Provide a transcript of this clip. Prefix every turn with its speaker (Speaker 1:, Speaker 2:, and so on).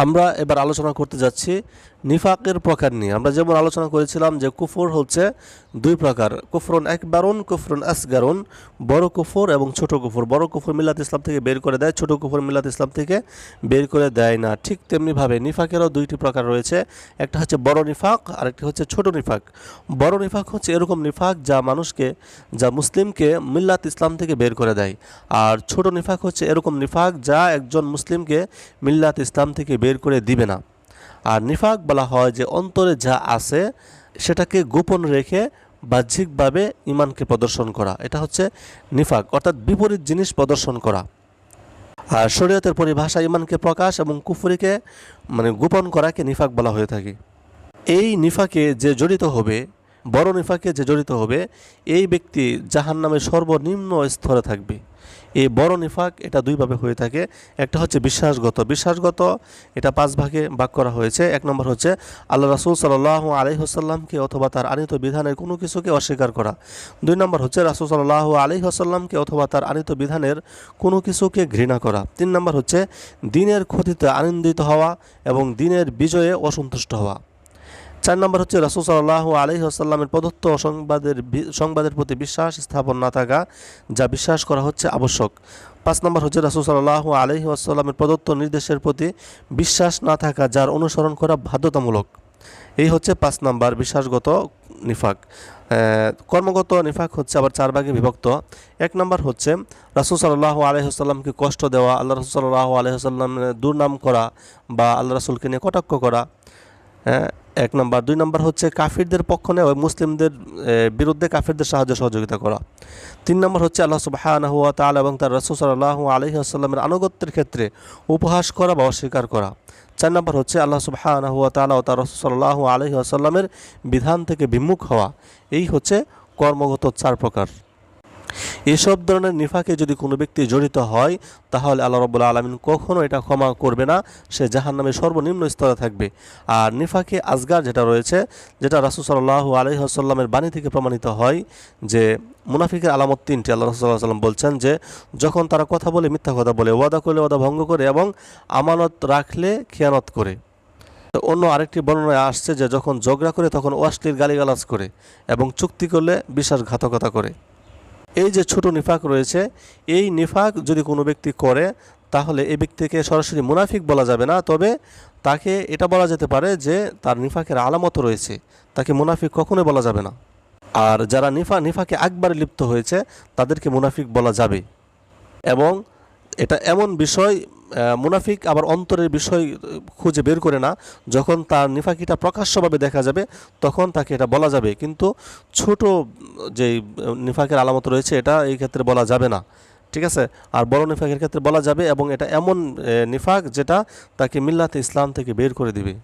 Speaker 1: আমরা এবার আলোচনা করতে যাচ্ছি নিফাকের প্রকার নিয়ে। আমরা যেমন আলোচনা করেছিলাম যে কুফর হচ্ছে দুই প্রকার, কুফরুন আকবারুন, কুফরুন আসগারুন, বড় কুফর এবং ছোট কুফর। বড় কুফর মিল্লাত ইসলাম থেকে বের করে দেয়, ছোট কুফর মিল্লাত ইসলাম থেকে বের করে দেয় না। ঠিক তেমনিভাবে নিফাকেরও দুইটি প্রকার রয়েছে, একটা হচ্ছে বড় নিফাক আর একটি হচ্ছে ছোট নিফাক। বড় নিফাক হচ্ছে এরকম নিফাক যা মুসলিমকে মিল্লাত ইসলাম থেকে বের করে দেয়। আর ছোট নিফাক হচ্ছে এরকম নিফাক যা একজন মুসলিমকে মিল্লাত ইসলাম থেকে বের করে দিবে না। আর নিফাক বলা হয় যে অন্তরে যা আছে সেটাকে গোপন রেখে বাহ্যিকভাবে ঈমানকে প্রদর্শন করা, এটা হচ্ছে নিফাক, অর্থাৎ বিপরীত জিনিস প্রদর্শন করা। আর শরীয়তের পরিভাষা ঈমানকে প্রকাশ এবং কুফরিকে গোপন করাকে নিফাক বলা হয়ে থাকে। এই নিফাকে যে জড়িত হবে, বড় নিফাকে যে জড়িত হবে, এই ব্যক্তি জাহান্নামের সর্বনিম্ন স্তরে থাকবে। এই বড় নিফাক এটা দুইভাবে হয়ে থাকে। একটা হচ্ছে বিশ্বাসগত, এটা 5 ভাগে ভাগ করা হয়েছে। এক নম্বর হচ্ছে আল্লাহ রাসূল সাল্লাল্লাহু আলাইহি ওয়াসাল্লামকে অথবা তার আনিত বিধানের কোনো কিছুকে অস্বীকার করা। 2 নম্বর হচ্ছে রাসূল সাল্লাল্লাহু আলাইহি ওয়াসাল্লামকে অথবা তার আনিত বিধানের কোনো কিছুকে ঘৃণা করা। 3 নম্বর হচ্ছে দ্বীনের ক্ষতিতে আনন্দিত হওয়া এবং দ্বীনের বিজয়ে অসন্তুষ্ট হওয়া। 4 নম্বর হচ্ছে রাসূল সাল্লাল্লাহু আলাইহি ওয়াসাল্লামের প্রদত্ত সংবাদের প্রতি বিশ্বাস স্থাপন না থাকা, যা বিশ্বাস করা হচ্ছে আবশ্যক। 5 নম্বর হচ্ছে রাসূল সাল্লাল্লাহু আলাইহি ওয়াসাল্লামের প্রদত্ত নির্দেশের প্রতি বিশ্বাস না থাকা, যার অনুসরণ করা বাধ্যতামূলক। এই হচ্ছে 5 নম্বর বিশ্বাসগত নিফাক। কর্মগত নিফাক হচ্ছে আবার 4 ভাগে বিভক্ত। 1 নম্বর হচ্ছে রাসূল সাল্লাল্লাহু আলাইহি ওয়াসাল্লামকে কষ্ট দেওয়া, আল্লাহ রাসূল সাল্লাল্লাহু আলাইহি ওয়াসাল্লামের দুর্নাম করা বা আল্লাহ রাসূলকে নিয়ে কটাক্ষ করা। 1 নম্বর। 2 নম্বর হচ্ছে কাফিরদের পক্ষ নেওয়া, মুসলিমদের বিরুদ্ধে কাফিরদের সাহায্য সহযোগিতা করা। 3 নম্বর হচ্ছে আল্লাহ সুবহানাহু ওয়া তাআলা এবং তার রাসূল সাল্লাল্লাহু আলাইহি ওয়াসাল্লামের আনুগত্যের ক্ষেত্রে উপহাস করা বা অস্বীকার করা। 4 নম্বর হচ্ছে আল্লাহ সুবহানাহু ওয়া তাআলা ও তার রাসূল সাল্লাল্লাহু আলাইহি ওয়াসাল্লামের বিধান থেকে বিমুখ হওয়া। এই হচ্ছে কর্মগত 4 প্রকার। এসব ধরনের নিফাকে যদি কোনো ব্যক্তি জড়িত হয়, তাহলে আল্লাহ রাব্বুল আলামিন কখনো এটা ক্ষমা করবে না, সে জাহান্নামের সর্বনিম্ন স্তরে থাকবে। আর নিফাকে আসগার যেটা রয়েছে, যেটা রাসূল সাল্লাল্লাহু আলাইহি ওয়াসাল্লামের বাণী থেকে প্রমাণিত হয় যে মুনাফিকের আলামত 3টি। আল্লাহ রাসূল সাল্লাল্লাহু আলাইহি ওয়াসাল্লাম বলছেন যে যখন তারা কথা বলে মিথ্যা কথা বলে, ওয়াদা করলে ওয়াদা ভঙ্গ করে এবং আমানত রাখলে খেয়ানত করে। অন্য আরেকটি বর্ণনায় আসছে যে যখন ঝগড়া করে তখন অশ্লীল গালিগালাজ করে এবং চুক্তি করলে বিশ্বাসঘাতকতা করে। এই যে ছোট নিফাক রয়েছে, এই নিফাক যদি কোনো ব্যক্তি করে, তাহলে এই ব্যক্তিকে সরাসরি মুনাফিক বলা যাবে না, তবে তাকে এটা বলা যেতে পারে যে তার নিফাকের আলামত রয়েছে, তাকে মুনাফিক কখনোই বলা যাবে না। আর যারা নিফাকে একবারে লিপ্ত হয়েছে তাদেরকে মুনাফিক বলা যাবে। এবং এটা এমন বিষয়, মুনাফিক আবার অন্তরের বিষয় খুঁজে বের করে না, যখন তার নিফাকিটা প্রকাশ্যভাবে দেখা যাবে তখন তাকে এটা বলা যাবে, কিন্তু ছোট যেই নিফাকের আলামত রয়েছে এটা এই ক্ষেত্রে বলা যাবে না, ঠিক আছে। আর বড় নিফাকের ক্ষেত্রে বলা যাবে, এবং এটা এমন নিফাক যেটা তাকে মিল্লাতে ইসলাম থেকে বের করে দিবে।